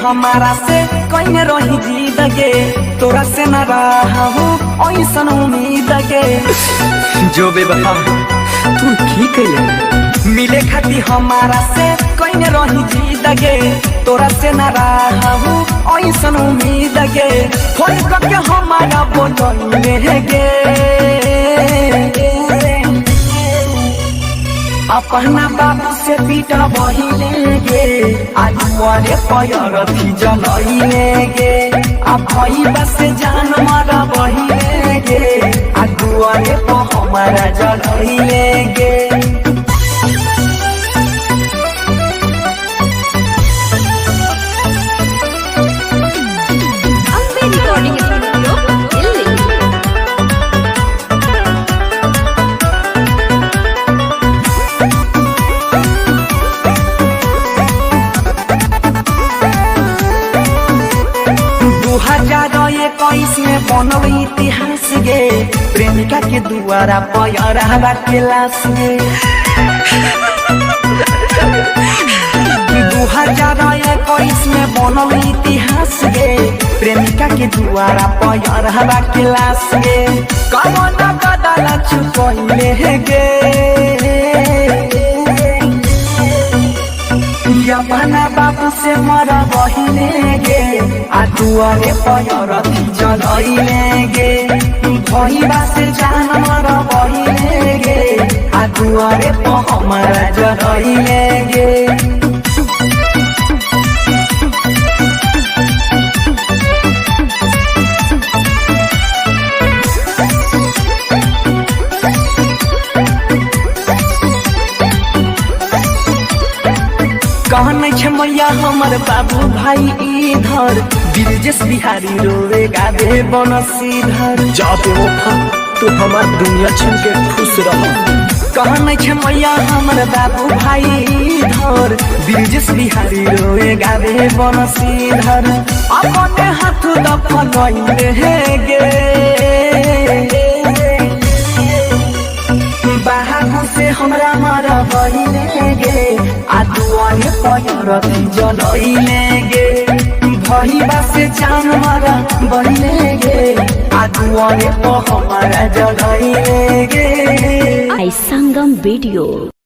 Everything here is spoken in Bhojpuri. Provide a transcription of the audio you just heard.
हमारा से कहीं रही जीत गे, तोरा से न रहा हूँ ऐसा उम्मीद गे। जो बेवफा तू ठीक है, मिले खाती हमारा से कहीं रही जीत गे, तोरा से न रहा हूँ ऐसा उम्मीद गे। फोन करके हमारा बोलने गे, अपना बाबू से पीटा बहिले गे, आज वाले पैर थी जलइले गे। अब भई बस जान मारा बहिले गे, आज वाले तो हमारा जलइले गे। में बनल इतिहास गे, प्रेमिका के दुआरा पैरा के लाश गे। 2021 में बनल इतिहास गे, प्रेमिका के दुआरा पैरा के लाश गे। कौन बदल चुकइले गे, अपना बाबू से मरा बहिले गे, आदुआरे पैर थी जलइले गे। भईबा से जान मरा बहिले गे, आदुआरे तो हमारा जलइले गे। कहने छे मैया हमर बाबू भाई इधर, ब्रिजेश बिहारी रोवे गावे बनसीधर। जा बेवफा तू हमार दुनिया छीन के खुश रह। कहने छे मैया हमर बाबू भाई इधर, ब्रिजेश बिहारी रोवे गावे बनसीधर। अपने हाथ दफनइले गे, बाहू से हमरा मारा बहिले गे, आदुआरे पैर थी जलइले गे। भईबा से जान मारा बहिले गे, आदुआरे तो हमारा जलइले गे। संगम वीडियो।